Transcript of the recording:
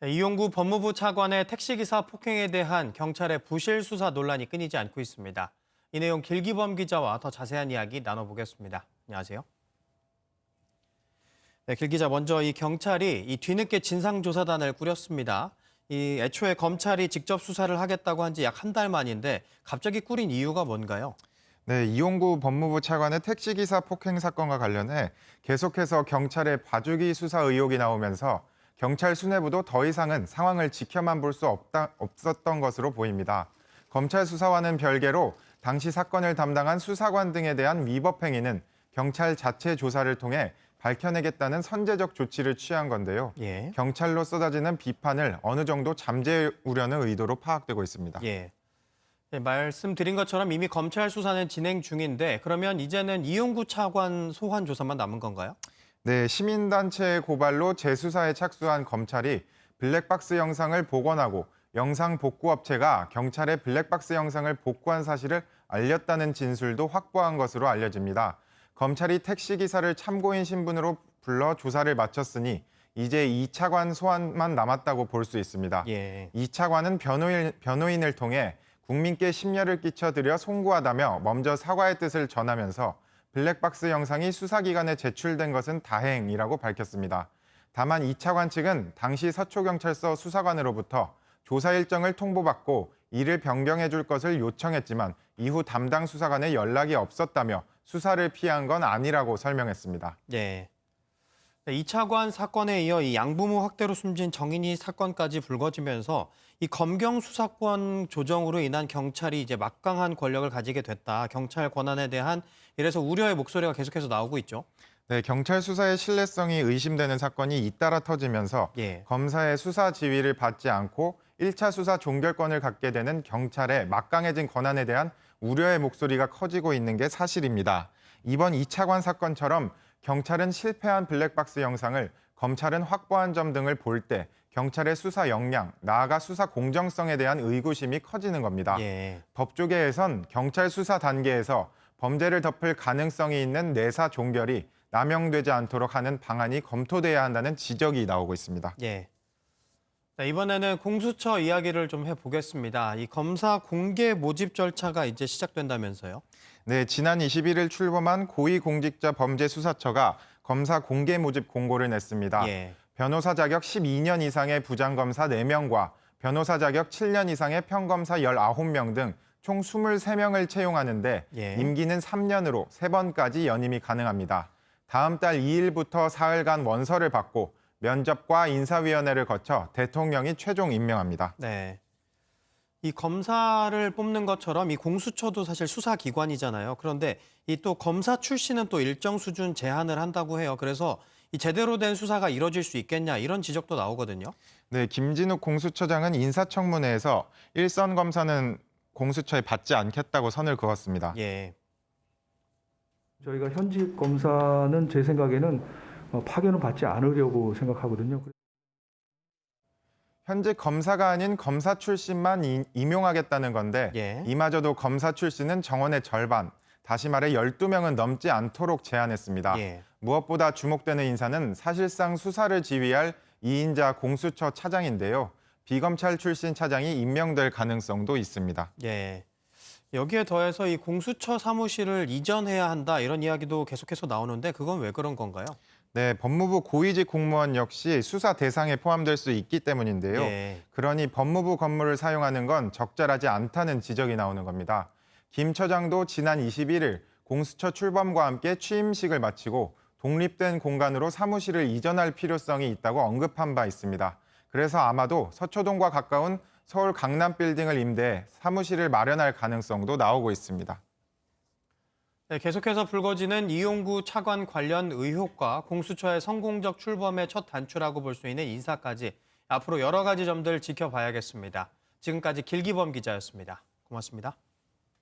네, 이용구 법무부 차관의 택시기사 폭행에 대한 경찰의 부실 수사 논란이 끊이지 않고 있습니다. 이 내용 길기범 기자와 더 자세한 이야기 나눠보겠습니다. 안녕하세요. 네, 길 기자, 먼저 이 경찰이 이 뒤늦게 진상조사단을 꾸렸습니다. 이 애초에 검찰이 직접 수사를 하겠다고 한 지 약 한 달 만인데 갑자기 꾸린 이유가 뭔가요? 네, 이용구 법무부 차관의 택시기사 폭행 사건과 관련해 계속해서 경찰의 봐주기 수사 의혹이 나오면서 경찰 수뇌부도 더 이상은 상황을 지켜만 볼 수 없었던 것으로 보입니다. 검찰 수사와는 별개로 당시 사건을 담당한 수사관 등에 대한 위법 행위는 경찰 자체 조사를 통해 밝혀내겠다는 선제적 조치를 취한 건데요. 예. 경찰로 쏟아지는 비판을 어느 정도 잠재우려는 의도로 파악되고 있습니다. 예. 네, 말씀드린 것처럼 이미 검찰 수사는 진행 중인데 그러면 이제는 이용구 차관 소환 조사만 남은 건가요? 네, 시민단체의 고발로 재수사에 착수한 검찰이 블랙박스 영상을 복원하고 영상 복구업체가 경찰에 블랙박스 영상을 복구한 사실을 알렸다는 진술도 확보한 것으로 알려집니다. 검찰이 택시기사를 참고인 신분으로 불러 조사를 마쳤으니 이제 이 차관 소환만 남았다고 볼 수 있습니다. 예. 이 차관은 변호인을 통해 국민께 심려를 끼쳐드려 송구하다며 먼저 사과의 뜻을 전하면서 블랙박스 영상이 수사기관에 제출된 것은 다행이라고 밝혔습니다. 다만 이 차관 측은 당시 서초경찰서 수사관으로부터 조사 일정을 통보받고 이를 변경해 줄 것을 요청했지만 이후 담당 수사관의 연락이 없었다며 수사를 피한 건 아니라고 설명했습니다. 네. 네, 이 차관 사건에 이어 이 양부모 학대로 숨진 정인이 사건까지 불거지면서 이 검경 수사권 조정으로 인한 경찰이 이제 막강한 권력을 가지게 됐다. 경찰 권한에 대한 이래서 우려의 목소리가 계속해서 나오고 있죠. 네, 경찰 수사의 신뢰성이 의심되는 사건이 잇따라 터지면서 예. 검사의 수사 지휘를 받지 않고 1차 수사 종결권을 갖게 되는 경찰의 막강해진 권한에 대한 우려의 목소리가 커지고 있는 게 사실입니다. 이번 이차관 사건처럼 경찰은 실패한 블랙박스 영상을 검찰은 확보한 점 등을 볼 때 경찰의 수사 역량, 나아가 수사 공정성에 대한 의구심이 커지는 겁니다. 예. 법조계에선 경찰 수사 단계에서 범죄를 덮을 가능성이 있는 내사 종결이 남용되지 않도록 하는 방안이 검토돼야 한다는 지적이 나오고 있습니다. 예. 네, 이번에는 공수처 이야기를 좀 해보겠습니다. 이 검사 공개 모집 절차가 이제 시작된다면서요? 네, 지난 21일 출범한 고위공직자범죄수사처가 검사 공개 모집 공고를 냈습니다. 예. 변호사 자격 12년 이상의 부장검사 4명과 변호사 자격 7년 이상의 평검사 19명 등 총 23명을 채용하는데 예. 임기는 3년으로 3번까지 연임이 가능합니다. 다음 달 2일부터 사흘간 원서를 받고 면접과 인사위원회를 거쳐 대통령이 최종 임명합니다. 네. 이 검사를 뽑는 것처럼 이 공수처도 사실 수사기관이잖아요. 그런데 이 또 검사 출신은 또 일정 수준 제한을 한다고 해요. 그래서 이 제대로 된 수사가 이뤄질 수 있겠냐 이런 지적도 나오거든요. 네, 김진욱 공수처장은 인사청문회에서 일선 검사는 공수처에 받지 않겠다고 선을 그었습니다. 예. 저희가 현직 검사는 제 생각에는 파견을 받지 않으려고 생각하거든요. 현직 검사가 아닌 검사 출신만 임용하겠다는 건데 예. 이마저도 검사 출신은 정원의 절반, 다시 말해 12명은 넘지 않도록 제한했습니다. 예. 무엇보다 주목되는 인사는 사실상 수사를 지휘할 2인자 공수처 차장인데요. 비검찰 출신 차장이 임명될 가능성도 있습니다. 예. 여기에 더해서 이 공수처 사무실을 이전해야 한다 이런 이야기도 계속해서 나오는데 그건 왜 그런 건가요? 네, 법무부 고위직 공무원 역시 수사 대상에 포함될 수 있기 때문인데요. 예. 그러니 법무부 건물을 사용하는 건 적절하지 않다는 지적이 나오는 겁니다. 김 처장도 지난 21일 공수처 출범과 함께 취임식을 마치고 독립된 공간으로 사무실을 이전할 필요성이 있다고 언급한 바 있습니다. 그래서 아마도 서초동과 가까운 서울 강남 빌딩을 임대해 사무실을 마련할 가능성도 나오고 있습니다. 네, 계속해서 불거지는 이용구 차관 관련 의혹과 공수처의 성공적 출범의 첫 단추라고 볼 수 있는 인사까지 앞으로 여러 가지 점들 지켜봐야겠습니다. 지금까지 길기범 기자였습니다. 고맙습니다.